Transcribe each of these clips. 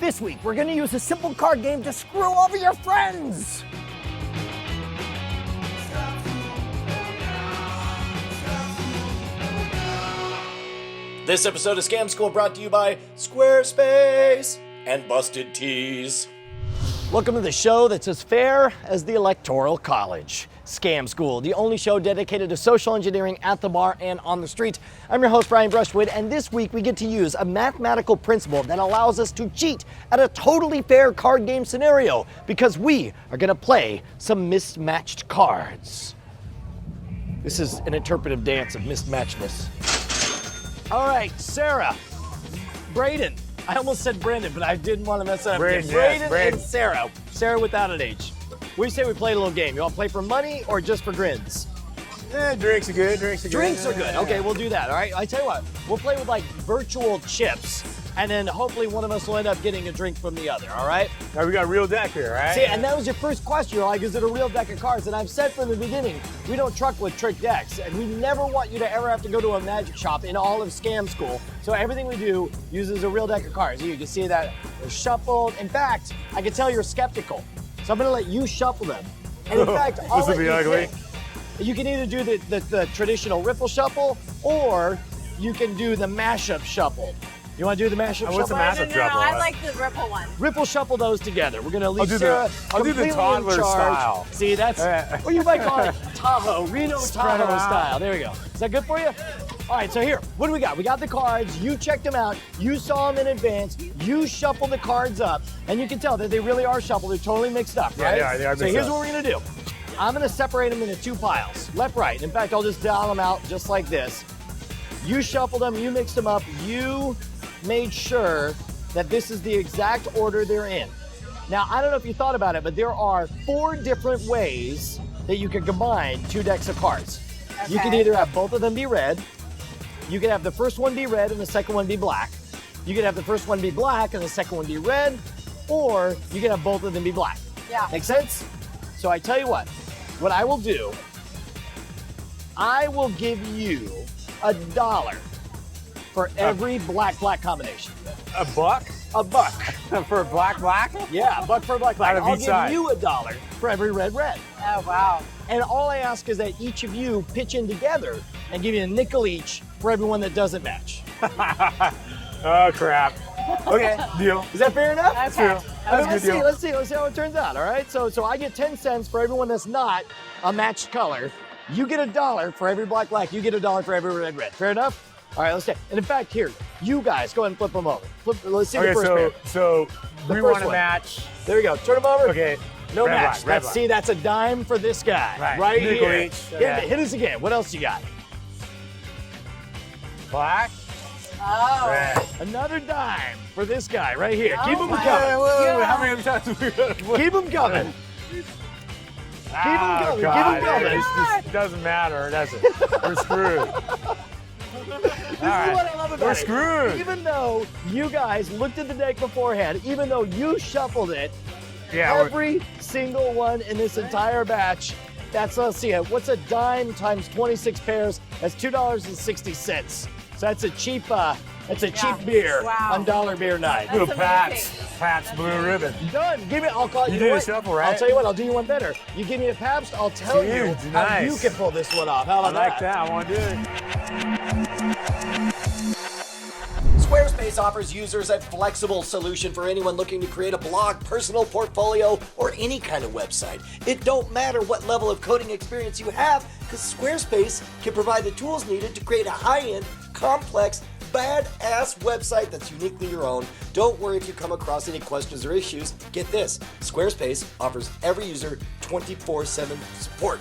This week, we're gonna use a simple card game to screw over your friends. This episode of Scam School brought to you by Squarespace and Busted Tees. Welcome to the show that's as fair as the Electoral College. Scam School, the only show dedicated to social engineering at the bar and on the street. I'm your host, Brian Brushwood, and this week we get to use a mathematical principle that allows us to cheat at a totally fair card game scenario because we are gonna play some mismatched cards. This is an interpretive dance of mismatchedness. All right, Sarah, Braden. I almost said Brandon, but I didn't want to mess it up. Braden, Braden Braden. and Sarah. Sarah without an H. We say we play a little game. You want to play for money or just for grins? Drinks are good. Drinks are good. Okay, we'll do that. All right. I tell you what, we'll play with like virtual chips, and then hopefully one of us will end up getting a drink from the other. All right. Now we got a real deck here, right? See, and that was your first question. You're like, is it a real deck of cards? And I've said from the beginning, we don't truck with trick decks, and we never want you to ever have to go to a magic shop in all of Scam School. So everything we do uses a real deck of cards. You can see that they're shuffled. In fact, I can tell you're skeptical, so I'm going to let you shuffle them. And in fact, I'll This will let be you ugly. pick. You can either do the traditional riffle shuffle, or you can do the mashup shuffle. You want to do the mashup What's shuffle? the mashup shuffle? I like the ripple one. Ripple shuffle those together. We're gonna leave do Sarah I'll do the completely in toddler charge. style. See, that's, or you might call it Tahoe, Reno Spread Tahoe 'em out. style. There we go. Is that good for you? All right, so here, what do we got? We got the cards. You checked them out. You saw them in advance. You shuffled the cards up, and you can tell that they really are shuffled. They're totally mixed up, right? Yeah, they are so mixed here's up. what we're gonna do. I'm gonna separate them into two piles, left, right. In fact, I'll just dial them out just like this. You shuffled them, you mixed them up, you made sure that this is the exact order they're in. Now, I don't know if you thought about it, but there are 4 different ways that you can combine 2 decks of cards. You can Okay. either have both of them be red, you can have the first one be red and the second one be black, you can have the first one be black and the second one be red, or you can have both of them be black. Yeah. Make sense? So I tell you what I will do, I will give you $1 for every black combination. A buck A buck. for a black? Yeah, a buck for a black. Out of I'll each give side. you $1 for every red. Oh, wow. And all I ask is that each of you pitch in together and give you a nickel each for everyone that doesn't match. Oh crap. Okay, deal. Is that fair enough? That's True. fair. That's a Let's good deal. see how it turns out, all right? So I get 10 cents for everyone that's not a matched color. You get $1 for every black. You get $1 for every red. Fair enough? All right, let's take. And in fact, here, you guys, go ahead and flip them over. Let's see the Okay, first pair. so The we first want to one. match. There we go. Turn them over. Okay. No red, match. black, red, black. See, that's a dime for this guy. Right. Nickel here. each. Hit us again. What else you got? Black, Oh. red. Another dime for this guy right here. Keep them my coming. Wait, how many times do we gotta put? Keep them coming. Oh, coming, keep 'em God. coming. This doesn't matter, does it? We're screwed. This is what I love about We're it. screwed. Even though you guys looked at the deck beforehand, even though you shuffled it, Yeah. we're- every single one in this entire batch, that's, let's see, what's a dime times 26 pairs? That's $2.60. So that's a cheap, beer Wow. on Dollar Beer Night. Do a That's Pat's Blue Ribbon. Done. Give me. I'll call You you. did know a what? shuffle, right? I'll tell you what. I'll do you one better. You give me a Pabst. I'll tell Dude, you how nice. you can pull this one off. How I about like that. I want to do it. Squarespace offers users a flexible solution for anyone looking to create a blog, personal portfolio, or any kind of website. It don't matter what level of coding experience you have, because Squarespace can provide the tools needed to create a high-end, complex, badass website that's uniquely your own. Don't worry if you come across any questions or issues. Get this, Squarespace offers every user 24/7 support.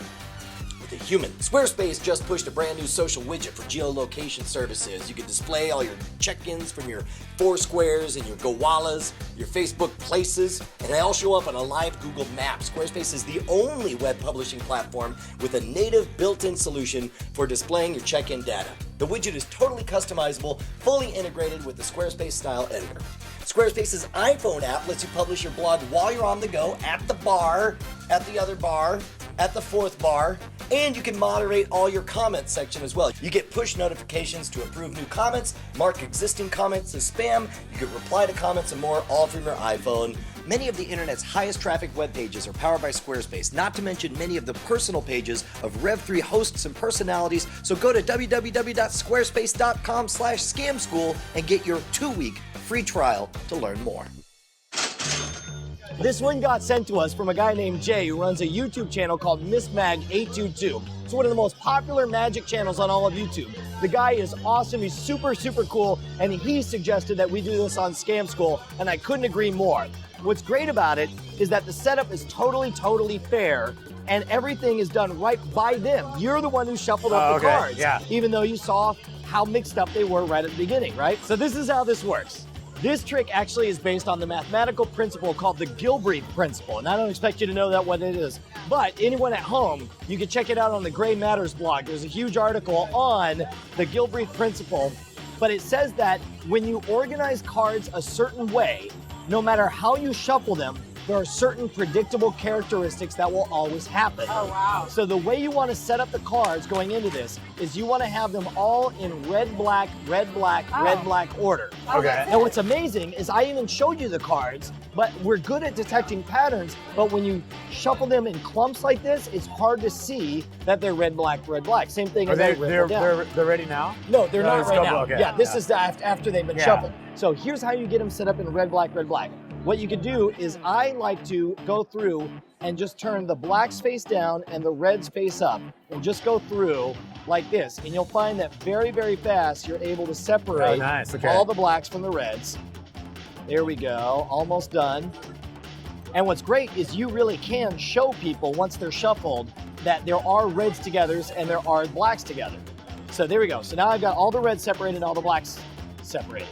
With a human. Squarespace just pushed a brand new social widget for geolocation services. You can display all your check-ins from your Foursquares and your Gowalas, your Facebook Places, and they all show up on a live Google map. Squarespace is the only web publishing platform with a native built-in solution for displaying your check-in data. The widget is totally customizable, fully integrated with the Squarespace style editor. Squarespace's iPhone app lets you publish your blog while you're on the go, at the bar, at the other bar, at the 4th bar, and you can moderate all your comments section as well. You get push notifications to approve new comments, mark existing comments as spam, you can reply to comments and more, all from your iPhone. Many of the internet's highest traffic web pages are powered by Squarespace, not to mention many of the personal pages of Rev3 hosts and personalities. So go to www.squarespace.com/scamschool and get your 2-week free trial to learn more. This one got sent to us from a guy named Jay who runs a YouTube channel called MissMag822. It's one of the most popular magic channels on all of YouTube. The guy is awesome, he's super cool, and he suggested that we do this on Scam School, and I couldn't agree more. What's great about it is that the setup is totally fair, and everything is done right by them. You're the one who shuffled up the cards, even though you saw how mixed up they were right at the beginning, right? So this is how this works. This trick actually is based on the mathematical principle called the Gilbreath principle, and I don't expect you to know that what it is. But anyone at home, you can check it out on the Gray Matters blog. There's a huge article on the Gilbreath principle, but it says that when you organize cards a certain way, no matter how you shuffle them, there are certain predictable characteristics that will always happen. Oh, wow. So the way you want to set up the cards going into this is you want to have them all in red, black, red, black order. Okay. Now what's amazing is I even showed you the cards, but we're good at detecting patterns, but when you shuffle them in clumps like this, it's hard to see that they're red, black. Same thing as They're ready now? No, they're not right now. Okay. Yeah, this is after they've been shuffled. So here's how you get them set up in red, black. What you could do is I like to go through and just turn the blacks face down and the reds face up and just go through like this. And you'll find that very fast you're able to separate all the blacks from the reds. There we go, almost done. And what's great is you really can show people once they're shuffled that there are reds together and there are blacks together. So there we go. So now I've got all the reds separated and all the blacks separated.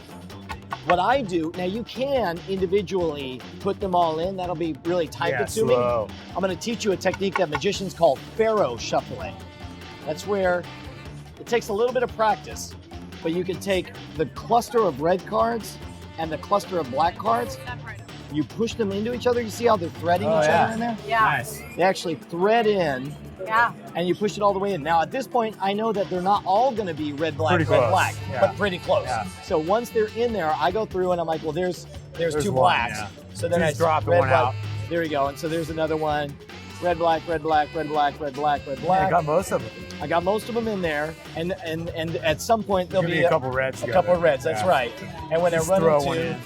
What I do, now you can individually put them all in, that'll be really time consuming. Slow. I'm gonna teach you a technique that magicians call pharaoh shuffling. That's where it takes a little bit of practice, but you can take the cluster of red cards and the cluster of black cards, you push them into each other, you see how they're threading each other in there? Yeah. Nice. They actually thread in. Yeah. And you push it all the way in. Now at this point, I know that they're not all gonna be red, black, Pretty red, close. black, Yeah. but pretty close. Yeah. So once they're in there, I go through and I'm like, well, there's two one, blacks. yeah. So then I Just drop the red, one black. out. There we go. And so there's another one. Red, black. I got most of them. I got most of them in there, and at some point there'll Give be me a couple reds. a couple of reds. That's right. And when Just they're throw running one to, in.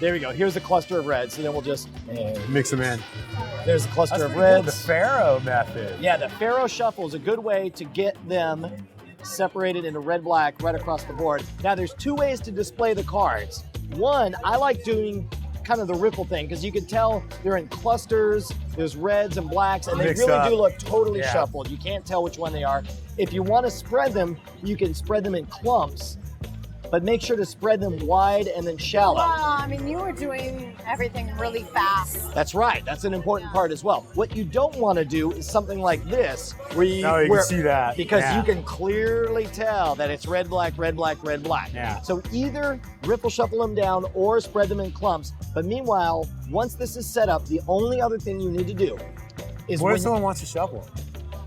there we go. Here's a cluster of reds. So then we'll just Mix them in. there's a cluster of Pretty good, reds. the Pharaoh method. Yeah, the pharaoh shuffle is a good way to get them separated into red, black right across the board. Now there's two ways to display the cards. One, I like doing kind of the ripple thing because you can tell they're in clusters, there's reds and blacks, and they Mixed really up. do look totally Yeah. shuffled. You can't tell which one they are. If you want to spread them, you can spread them in clumps, but make sure to spread them wide and then shallow. Well, I mean, you were doing everything really fast. That's right. That's an important part as well. What you don't want to do is something like this, where you, No, you where- can see that. because Yeah. you can clearly tell that it's red, black. Yeah. So either ripple shuffle them down or spread them in clumps. But meanwhile, once this is set up, the only other thing you need to do is What when if someone wants to shuffle?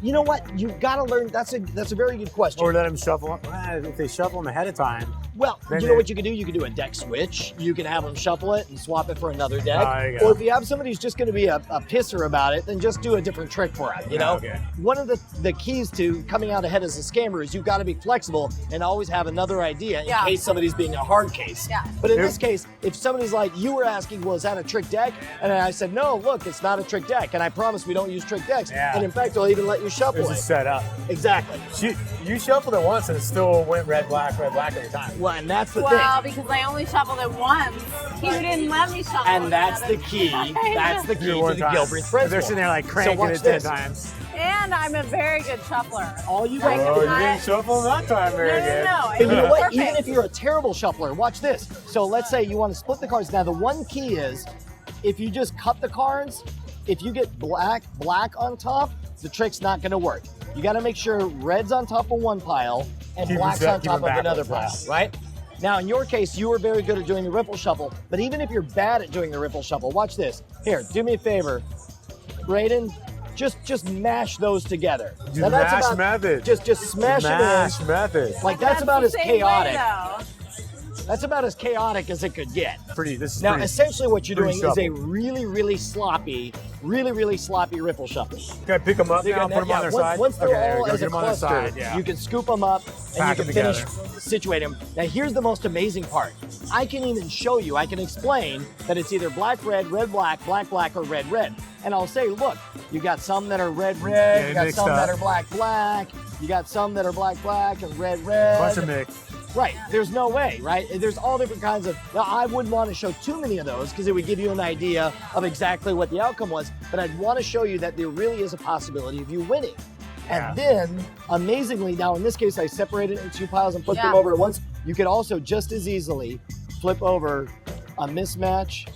you know what, you've got to learn. That's a very good question. Or let them shuffle? If they shuffle them ahead of time. Well, Then you know they- what you can do? You can do a deck switch. You can have them shuffle it and swap it for another deck. There you go. Or if you have somebody who's just going to be a pisser about it, then just do a different trick for it, you know? Okay. One of the keys to coming out ahead as a scammer is you've got to be flexible and always have another idea in Yeah. case somebody's being a hard case. Yeah. But in Yep. this case, if somebody's like, you were asking, well, is that a trick deck? And I said, no, look, it's not a trick deck. And I promise we don't use trick decks. Yeah. And in fact, I'll even let you shuffle There's a it. setup. Exactly. You shuffled it once and it still went red, black every time. Well, and that's the thing. Well, because I only shuffled it once. You didn't let me shuffle it. And that's the other key. time. That's the key Do it to one the time. Gilbreath principle. They're sitting there like So cranking watch it 10 this. times. And I'm a very good shuffler. All you Like, got Oh, you I- didn't shuffle that time very good. No. But you know what? Perfect. Even if you're a terrible shuffler, watch this. So let's say you want to split the cards. Now the one key is, if you just cut the cards, if you get black on top, the trick's not going to work. You got to make sure red's on top of one pile and Keep black's them- on keep top them of another pile, backwards. right? Now in your case, you were very good at doing the ripple shuffle, but even if you're bad at doing the ripple shuffle, watch this. Here, do me a favor. Braden, just mash those together. Do Now, the that's mash about- method. Just smash Mash it in. method. Like that's about the as same chaotic. way, though. That's about as chaotic as it could get. This is Now, pretty, essentially what you're doing pretty is a shuffle. really sloppy riffle shuffle. Can I pick them up now and put them on their side? Once they're Okay, there we all go. as Get a them on their cluster, side, yeah. you can scoop them up and Pack you them can finish together. situate them. Now, here's the most amazing part. I can even show you, I can explain that it's either black, red, black, or red. And I'll say, look, you got some that are red, Yeah, you got mixed some up. that are black, you got some that are black, and red. Bunch of mix. Right, there's no way, right? There's all different kinds of, now I wouldn't want to show too many of those because it would give you an idea of exactly what the outcome was, but I'd want to show you that there really is a possibility of you winning. Yeah. And then, amazingly, now in this case, I separated it in 2 piles and flipped them Yeah. over at once. You could also just as easily flip over a mismatch,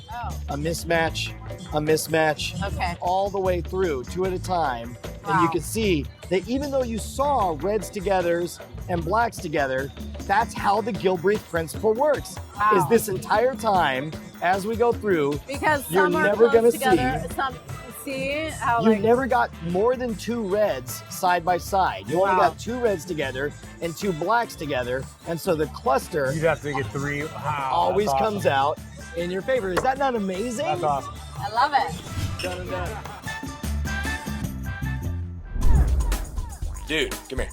a mismatch, Okay. all the way through, 2 at a time. And you Wow. can see that even though you saw reds togethers and blacks together, that's how the Gilbreath principle works. Wow. Is this entire time, as we go through, Because you're some are never gonna close together. Some see how you like never got more than 2 reds side by side. You only Wow. got 2 reds together and 2 blacks together. And so the cluster You'd have to get 3. Wow. always that's comes awesome. out in your favor. Is that not amazing? That's awesome. I love it. Done and done. Dude, come here.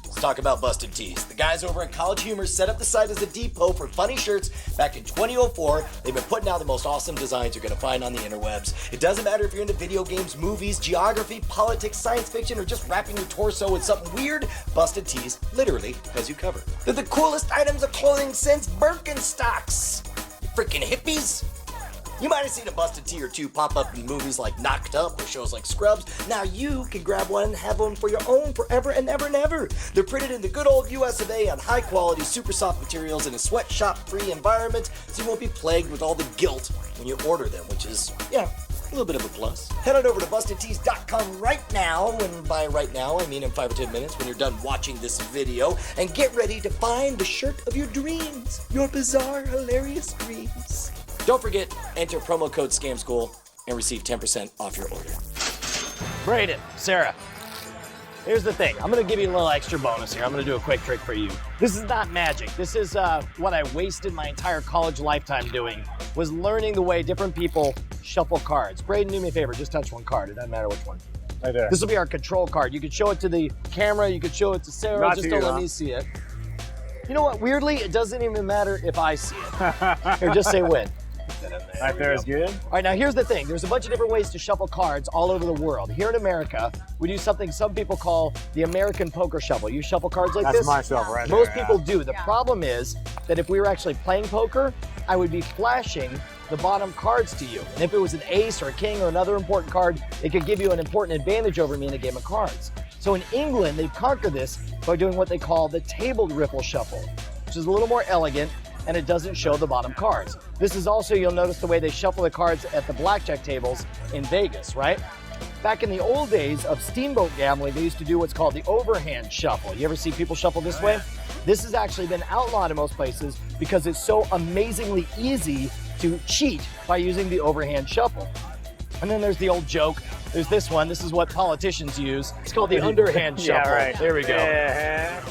Let's talk about busted tees. The guys over at College Humor set up the site as a depot for funny shirts back in 2004. They've been putting out the most awesome designs you're going to find on the interwebs. It doesn't matter if you're into video games, movies, geography, politics, science fiction, or just wrapping your torso with something weird, Busted Tees literally has you covered. They're the coolest items of clothing since Birkenstocks. You freaking hippies. You might have seen a busted tee or two pop up in movies like Knocked Up or shows like Scrubs. Now you can grab one and have one for your own forever and ever and ever. They're printed in the good old US of A on high quality, super soft materials in a sweatshop-free environment, so you won't be plagued with all the guilt when you order them, which is, yeah, a little bit of a plus. Head on over to BustedTees.com right now, and by right now, I mean in 5 or 10 minutes when you're done watching this video, and get ready to find the shirt of your dreams, your bizarre, hilarious dreams. Don't forget, enter promo code SCAMSCHOOL and receive 10% off your order. Braden, Sarah, here's the thing. I'm going to give you a little extra bonus here. I'm going to do a quick trick for you. This is not magic. This is what I wasted my entire college lifetime doing, was learning the way different people shuffle cards. Braden, do me a favor. Just touch one card. It doesn't matter which one. Right there. This will be our control card. You can show it to the camera. You can show it to Sarah. Not Just to don't you, let huh? me see it. You know what? Weirdly, it doesn't even matter if I see it. Here, just say win. Right there is good. All right, now here's the thing. There's a bunch of different ways to shuffle cards all over the world. Here in America, we do something some people call the American poker shuffle. You shuffle cards like That's this? my shuffle right there. Most yeah. people do. The Yeah. problem is that if we were actually playing poker, I would be flashing the bottom cards to you. And if it was an ace or a king or another important card, it could give you an important advantage over me in a game of cards. So in England, they've conquered this by doing what they call the tabled riffle shuffle, which is a little more elegant, and it doesn't show the bottom cards. This is also, you'll notice the way they shuffle the cards at the blackjack tables in Vegas, right? Back in the old days of steamboat gambling, they used to do what's called the overhand shuffle. You ever see people shuffle this way? This has actually been outlawed in most places because it's so amazingly easy to cheat by using the overhand shuffle. And then there's the old joke. There's this one. This is what politicians use. It's called the underhand shuffle. Yeah, right. There we go. Yeah.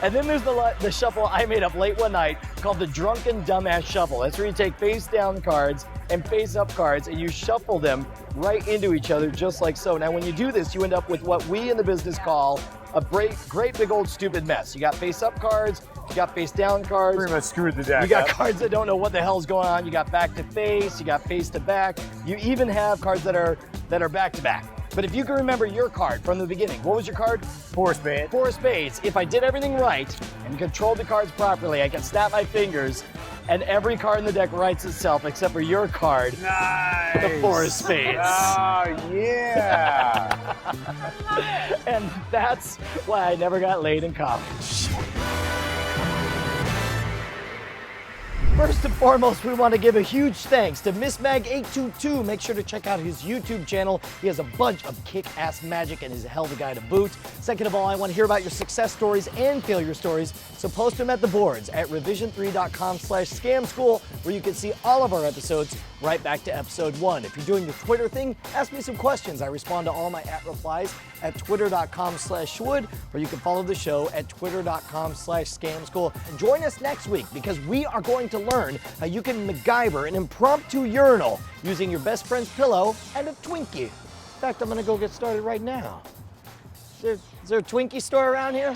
And then there's the shuffle I made up late one night called the drunken dumbass shuffle. That's where you take face down cards and face up cards and you shuffle them right into each other just like so. Now when you do this, you end up with what we in the business call a great big old stupid mess. You got face up cards, you got face down cards. Pretty much screwed the deck You got up. cards that don't know what the hell's going on. You got back to face, you got face to back. You even have cards that are back to back. But if you can remember your card from the beginning, what was your card? 4 spades. 4 spades. If I did everything right and controlled the cards properly, I can snap my fingers and every card in the deck writes itself except for your card, Nice. the 4 of spades. Oh, yeah. And that's why I never got laid in college. First and foremost, we want to give a huge thanks to Miss Mag822. Make sure to check out his YouTube channel. He has a bunch of kick-ass magic and is a hell of a guy to boot. Second of all, I want to hear about your success stories and failure stories, so post them at the boards at revision3.com/scamschool, where you can see all of our episodes right back to episode 1. If you're doing the Twitter thing, ask me some questions. I respond to all my @replies at twitter.com/Schwood, or you can follow the show at twitter.com/scamschool. And join us next week because we are going to learn how you can MacGyver an impromptu urinal using your best friend's pillow and a Twinkie. In fact, I'm gonna go get started right now. Is there a Twinkie store around here?